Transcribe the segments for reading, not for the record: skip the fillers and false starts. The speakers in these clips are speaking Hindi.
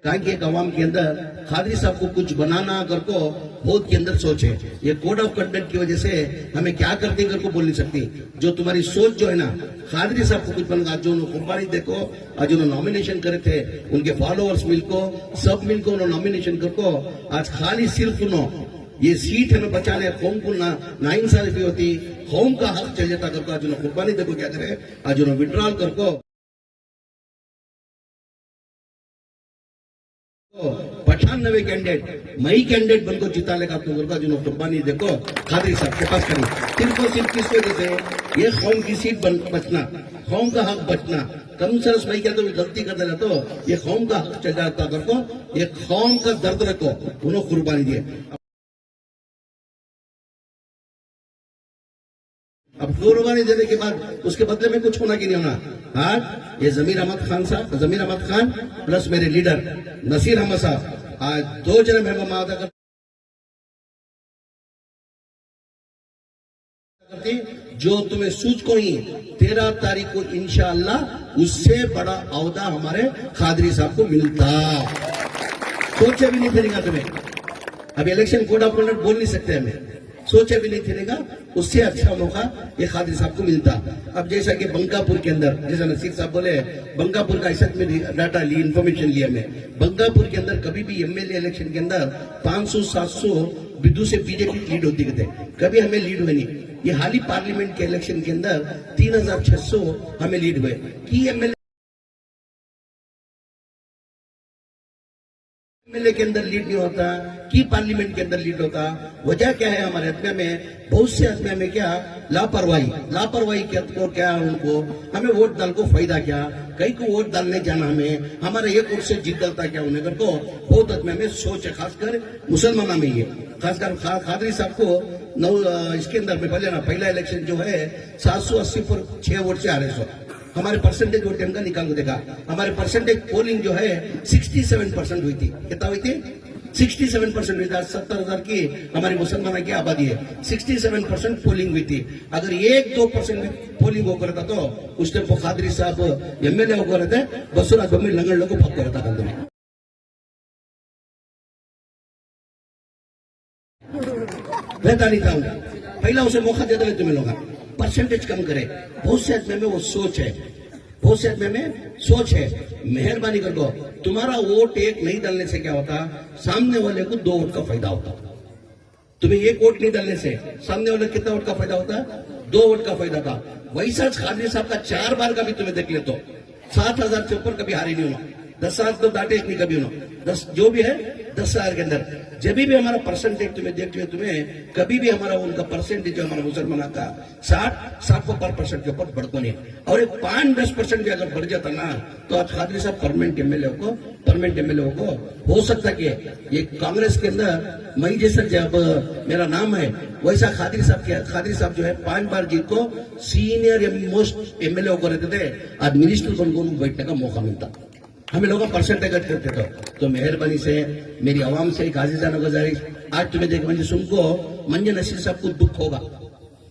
कहा कि एक अवाम के अंदर खादरी साहब को कुछ बनाना अगर को बहुत के अंदर सोच है। ये कोड ऑफ कंडक्ट की वजह से हमें क्या करते कर को बोल नहीं सकती। जो तुम्हारी सोच जो है ना, खादरी साहब को कुछ बना, जो उन्होंने कुर्बानी देखो, आज उन्होंने नॉमिनेशन करे थे, उनके फॉलोअर्स मिलको सब मिलको उन्होंने नॉमिनेशन करको, आज खाली सिर्फ उन्होंने ये सीट हमें बचाने कौम को ना इंसाफी होती, कौम का हक चल जाता करको, आज उन्होंने कुर्बानी देखो क्या करे, आज उन्होंने विड्रॉल करको 98 कैंडिडेट मई कैंडिडेट बनकर जिता लेगा तुमको, जिन्होंने कुर्बानी देखो खादरी साहब के पास करी। सिर्फ किस वजह से ये कौम की सीट बचना, कौम का हक बचना, कम से कम मई के अंदर गलती कर देना तो ये कौम का हक चल जाता करको, ये कौम का दर्द रखो, उन्होंने कुर्बानी दिए। अब कुर्बानी देने के बाद उसके बदले में कुछ होना कि नहीं होना। आज ये जमीर अहमद खान साहब, जमीर अहमद खान प्लस मेरे लीडर नसीर अहमद साहब, आज 2 जने मेहमान अदा करती, जो तुम्हें सूझ को ही 13 तारीख को इंशाअल्लाह उससे बड़ा अहदा हमारे खादरी साहब को मिलता। सोचे भी नहीं फिरेगा तुम्हें, अब इलेक्शन कोड ऑफ कंडक्ट बोल नहीं सकते हमें, सोचे भी नहीं फिरेगा, उससे अच्छा मौका ये खादरी साहब को मिलता। अब जैसा कि बंकापुर के अंदर, जैसा नसीर साहब बोले, बंकापुर का ऐसा में डाटा ली, इंफॉर्मेशन लिया मैं, बंकापुर के अंदर कभी भी एमएलए इलेक्शन के अंदर 500-700 बिंदु से बीजेपी लीड होती थे, कभी हमें लीड हुए नहीं। ये हाल ही पार्लियामेंट के इलेक्शन के अंदर 3600 हमें लीड हुए कि एमएलए के अंदर लीड नहीं होता, कि पार्लियामेंट के अंदर लीड होता। वजह क्या है, हमारे आत्मा में, बहुत से आत्मा में क्या लापरवाही क्या क्या उनको, हमें वोट डाल को फायदा क्या, कहीं को वोट डालने जाना, हमें हमारा एक वोट से जीत डालता क्या उन्हें को बहुत आत्मा में सोच है, खासकर मुसलमाना में। ये खासकर खादरी साहब को इसके अंदर में पहला इलेक्शन जो है 780 पर 6 वोट से हारे 100, हमारे परसेंटेज वोट का निकाल को देखा, हमारे परसेंटेज पोलिंग जो है 67% हुई थी। कितना हुई थी? 67% हुई थी। 70,000 की हमारी मुसलमानों की आबादी है, 67% पोलिंग हुई थी। अगर 1-2% पोलिंग होकर रहता तो उस टाइम खादरी साहब एमएलए होकर रहते, बसुराज बम्मी लंगड़ लोग को फक रहता था। रहता नहीं था, पहला उसे मौका दे दे तुम्हें लोग, परसेंटेज कम करे। बहुत से आदमी में वो सोच है, बहुत से आदमी में सोच है। मेहरबानी कर दो, तुम्हारा वोट एक नहीं डालने से क्या होता, सामने वाले को 2 वोट का फायदा होता। तुम्हें 1 वोट नहीं डालने से सामने वाले कितना वोट का फायदा होता? 2 वोट का फायदा था। वैसा खादरी साहब का 4 बार का भी तुम्हें देख ले तो 7,000 से ऊपर कभी हारे नहीं होना, 10,000 तो दाटे नहीं कभी होना, 10 जो भी है 10,000 के अंदर। जब भी हमारा परसेंटेज तुम्हें देखते हुए तुम्हें कभी भी हमारा उनका परसेंटेज जो हमारा मुसलमान का 60% के ऊपर बढ़ता नहीं, और 5-10% भी अगर बढ़ जाता ना तो आज खादरी साहब परमानेंट एमएलए को हो सकता कि ये कांग्रेस के अंदर मई जैसा जब मेरा नाम है वैसा खादरी साहब जो है 5 बार जीत को सीनियर मोस्ट एमएलए को रहते थे, आज मिनिस्टर को बैठने का मौका मिलता। हमें लोग परसेंटेज करते तो मेहरबानी से मेरी आवाम से एक आजीजाना गुजारिश, आज तुम्हें देख मंजे सुनको मंजे नसीर साहब को दुख होगा,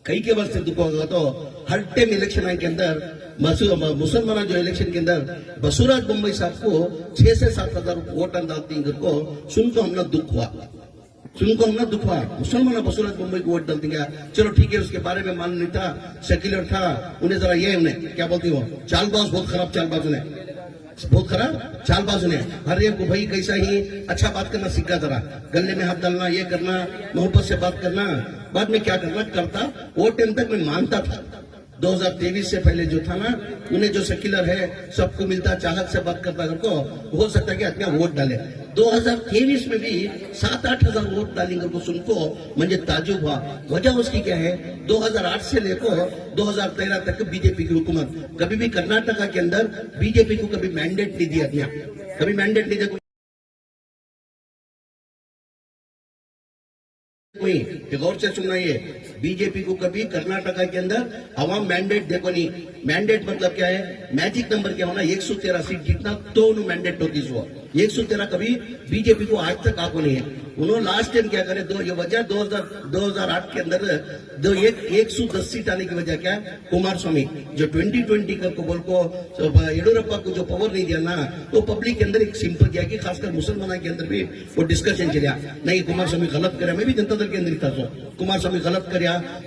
कई के वक्त से दुख होगा। तो हर टाइम इलेक्शन के अंदर मुसलमान जो इलेक्शन के अंदर बसुराज बम्बई साहब को 6 से 7 हजार वोट डालती को सुनको हमने दुख हुआ, मुसलमान बसुराज बम्बई को वोट डालती गया। चलो ठीक है, उसके बारे में मान नहीं था, सेक्युलर था, उन्हें जरा ये उन्हें क्या बोलती हो, चालबाज, बहुत खराब चालबाज उन्हें, बहुत खराब चालबाज ने। हर एक को भाई कैसा ही अच्छा बात करना सीखा, जरा गले में हाथ डालना, ये करना, मोहब्बत से बात करना, बाद में क्या करता। वो टाइम तक मैं मानता था, 2023 से पहले जो था ना, उन्हें जो सेक्युलर है सबको मिलता, चाहत से बात करता को हो सकता है कि अपना वोट डाले। 2023 में भी 7-8 हजार वोट डालेंगे को सुनको मुझे ताजुब हुआ। वजह उसकी क्या है, 2008 से लेकर 2013 तक बीजेपी की हुकूमत, कभी भी कर्नाटका के अंदर बीजेपी को कभी मैंडेट नहीं दिया, कभी मैंडेट नहीं दिया कोई। गौर से सुनना, ये बीजेपी को कभी कर्नाटका के अंदर आवाम मैंडेट देखो नहीं। मैंडेट मतलब क्या है, मैजिक नंबर क्या होना, 113 सीट जीतना तो मैंडेट होती। 113 कभी बीजेपी को आज तक आको नहीं है। उन्होंने लास्ट टाइम क्या करे, ये वजह 2008 के अंदर 110 सीट आने की वजह क्या है, कुमार स्वामी जो 2020 को बोल को येडियुरप्पा को जो पावर नहीं दिया ना, तो पब्लिक के अंदर एक सिंपल किया कि खासकर मुसलमानों के अंदर भी वो डिस्कशन चलिया नहीं कुमार स्वामी गलत करे। मैं भी जनता दल के अंदर था, सो कुमार स्वामी गलत कर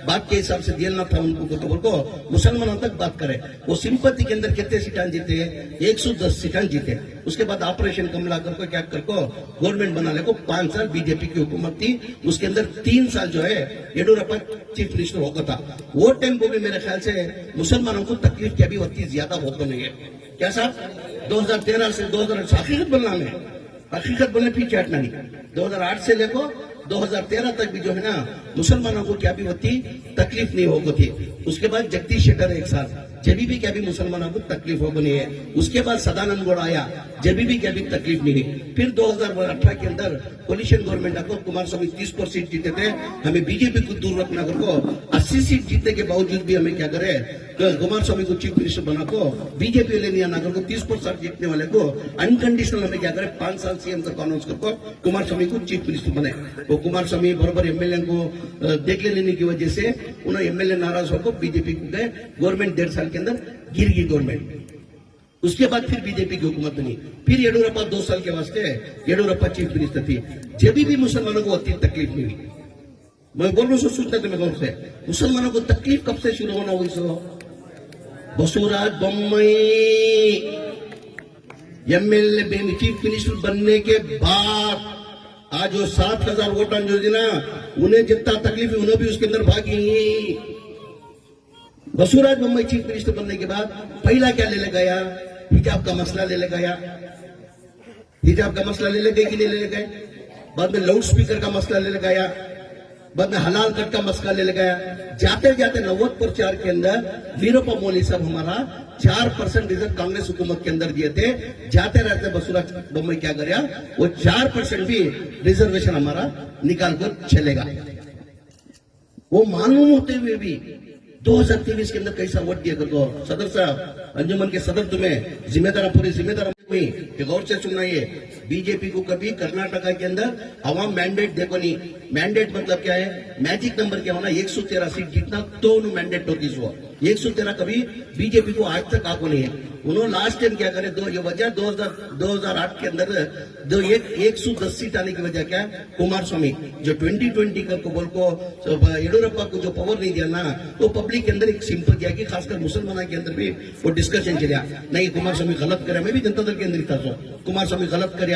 बात के हिसाब से दिया ना था उनको, तो बोल को मुसलमानों तक बात करे। वो सिंपत्ति के अंदर कितने सीटान जीते, 110 सीटान जीते। उसके बाद ऑपरेशन कमला करको क्या करको गवर्नमेंट बना ले को 5 साल बीजेपी की हुकूमत थी। उसके अंदर 3 साल जो है येडियुरप्पा चीफ मिनिस्टर होगा था। वो टाइम को भी मेरे ख्याल से मुसलमानों को तकलीफ की अभी उतनी ज्यादा होता नहीं है। क्या साहब 2013 से 2008 हकीकत बोलना में, हकीकत बोलने पीछे हटना नहीं। 2008 से लेकर 2013 तक भी जो है ना मुसलमानों को क्या भी होती तकलीफ नहीं होगी थी। उसके बाद जगदीश शेट्टर एक साल जब भी क्या भी मुसलमानों को तकलीफ हो बनी है। उसके बाद सदानंद गौड़ आया, जब भी क्या भी तकलीफ नहीं हुई। फिर 2018 के अंदर कोलिशन गवर्नमेंट आपको कुमार स्वामी 30 सीट जीते थे। हमें बीजेपी को दूर रखना करको 80 सीट जीतने के बावजूद भी हमें क्या करे, कुमार स्वामी को चीफ मिनिस्टर बना को बीजेपी ले लिया ना करको 30% जीतने वाले को अनकंडीशनल हमें क्या करे 5 साल सीएम तक अनाउंस करको कुमार स्वामी को चीफ मिनिस्टर बने। वो कुमार स्वामी बराबर एमएलए को देख लेने की वजह से उन्होंने एमएलए नाराज होकर बीजेपी को गए। गवर्नमेंट 1.5 साल के अंदर गिर गई गवर्नमेंट। उसके बाद फिर बीजेपी की हुकूमत बनी। फिर येडियुरप्पा 2 साल के वास्ते येडियुरप्पा चीफ मिनिस्टर थी। जब भी मुसलमानों को उतनी तकलीफ नहीं हुई। मैं बोल रहा हूँ सोचता तुम्हें गौर से, मुसलमानों को तकलीफ कब से शुरू होना हुई? So Basavaraj Bommai MLA chief minister बनने के बाद आज वो 7,000 वोटां जो थी ना, उन्हें जितना तकलीफ है उन्हें भी उसके अंदर भागी। बसवराज बोम्मई चीफ मिनिस्टर बनने के बाद पहला क्या ले गया, हिजाब का मसला ले गया। हिजाब का मसला ले गए कि नहीं ले गए? बाद में लाउड स्पीकर का मसला ले गया, बाद में हलाल कट का मसला ले गया। जाते जाते 90 प्रचार के अंदर वीरप्पा मोइली साहब हमारा 4% रिजर्व कांग्रेस हुकूमत के अंदर दिए थे। जाते रहते बसवराज बोम्मई क्या गया, वो 4% भी रिजर्वेशन हमारा निकाल कर चलेगा। वो मालूम होते हुए भी 2023 के अंदर कैसा वोट दिया करको। सदर साहब, अंजुमन के सदर, तुम्हें जिम्मेदार पूरी जिम्मेदार गौर से सुनना। ये बीजेपी को कभी कर्नाटका के अंदर अवाम मैंडेट देखो नहीं। मैंडेट मतलब क्या है, मैजिक नंबर क्या होना, 113 सीट जीतना तो उन्होंने मैंडेट होती। 113 कभी बीजेपी को आज तक आको नहीं है। उन्होंने लास्ट टाइम क्या करे, ये वजह 2008 के अंदर 110 सीट आने की वजह क्या है, कुमार स्वामी जो 2020 को बोल को येडियुरप्पा को जो पावर नहीं दिया ना, तो पब्लिक के अंदर एक सिंपल किया कि खासकर मुसलमानों के अंदर भी वो डिस्कशन चलिया नहीं कुमार स्वामी गलत करे। मैं भी जनता दल के अंदर था, सो कुमार स्वामी गलत कर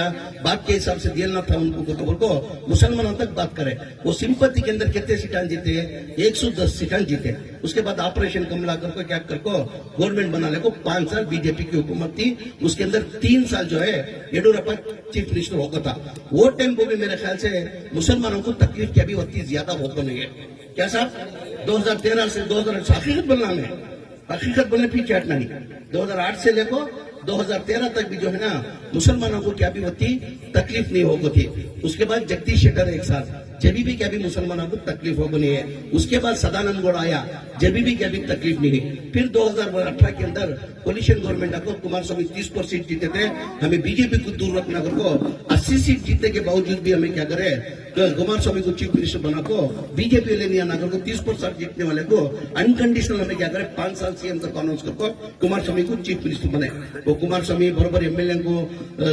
बात के हिसाब से दिया ना था उनको, तो बोल को मुसलमानों तक बात करे। वो सिंपत्ति के अंदर कितने सीटान जीते, 110 सीटान जीते। उसके बाद ऑपरेशन कमला करको क्या करको गवर्नमेंट बना ले को 5 साल बीजेपी की हुकूमत थी। उसके अंदर 3 साल जो है येडियुरप्पा चीफ मिनिस्टर होगा था। वो टाइम को भी मेरे ख्याल से मुसलमानों को तकलीफ की अभी उतनी ज्यादा होता नहीं है। क्या साहब 2013 से 2008 हकीकत बोलना में, हकीकत बोलने पीछे हटना नहीं। 2008 से लेकर 2013 तक भी जो है ना मुसलमानों को क्या भी होती तकलीफ नहीं होगी थी। उसके बाद जगदीश शेट्टर एक साल जब भी क्या भी मुसलमानों को तकलीफ हो बनी है। उसके बाद सदानंद गौड़ आया, जब भी क्या भी तकलीफ नहीं हुई। फिर 2018 के अंदर कोलिशन गवर्नमेंट आपको कुमार स्वामी 30 सीट जीते थे। हमें बीजेपी को दूर रखना करको 80 सीट जीतने के बावजूद भी हमें क्या करे, कुमार स्वामी को चीफ मिनिस्टर बना को बीजेपी ले लिया ना करको 30% जीतने वाले को अनकंडीशनल हमें क्या करे 5 साल सीएम तक अनाउंस करको कुमार स्वामी को चीफ मिनिस्टर बने। वो कुमार स्वामी बराबर एमएलए को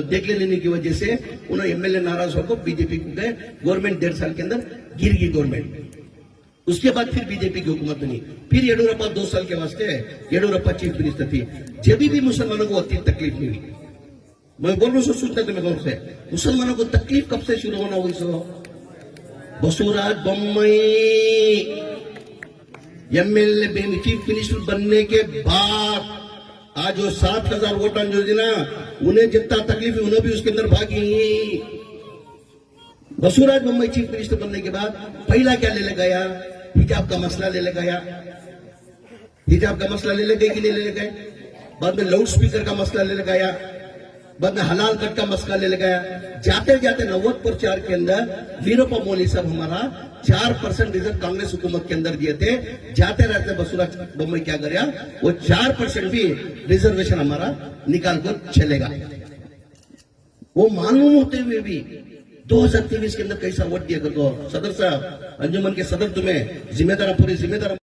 देख लेने की वजह से उन्होंने एमएलए नाराज होकर बीजेपी को गए। गवर्नमेंट 1.5 साल के अंदर गिर गई गवर्नमेंट। उसके बाद फिर बीजेपी की हुकूमत बनी। फिर येडियुरप्पा 2 साल के वास्ते येडियुरप्पा चीफ मिनिस्टर थी। जब भी मुसलमानों को उतनी तकलीफ नहीं हुई। मैं बोल रहा हूँ सोचता तुम्हें गौर से, मुसलमानों को तकलीफ कब से शुरू होना हुई? So Basavaraj Bommai MLA chief minister बनने के बाद आज वो 7,000 वोटां जो थी ना, उन्हें जितना तकलीफ है उन्हें भी उसके अंदर भागी। बसवराज बोम्मई चीफ मिनिस्टर बनने के बाद पहला क्या ले गया, हिजाब का मसला ले गया। हिजाब का मसला ले गए कि नहीं ले गए? बाद में लाउड स्पीकर का मसला ले गया, बाद में हलाल कट का मसला ले गया। जाते जाते 90 प्रचार के अंदर वीरप्पा मोइली साहब हमारा 4% रिजर्व कांग्रेस हुकूमत के अंदर दिए थे। जाते रहते बसवराज बोम्मई क्या गया, वो 4% भी रिजर्वेशन हमारा निकाल कर चलेगा। वो मालूम होते हुए भी 2023 के अंदर कैसा वोट दिया करको सदर साहब अंजुमन के सदर तुम्हें जिम्मेदार पूरी जिम्मेदार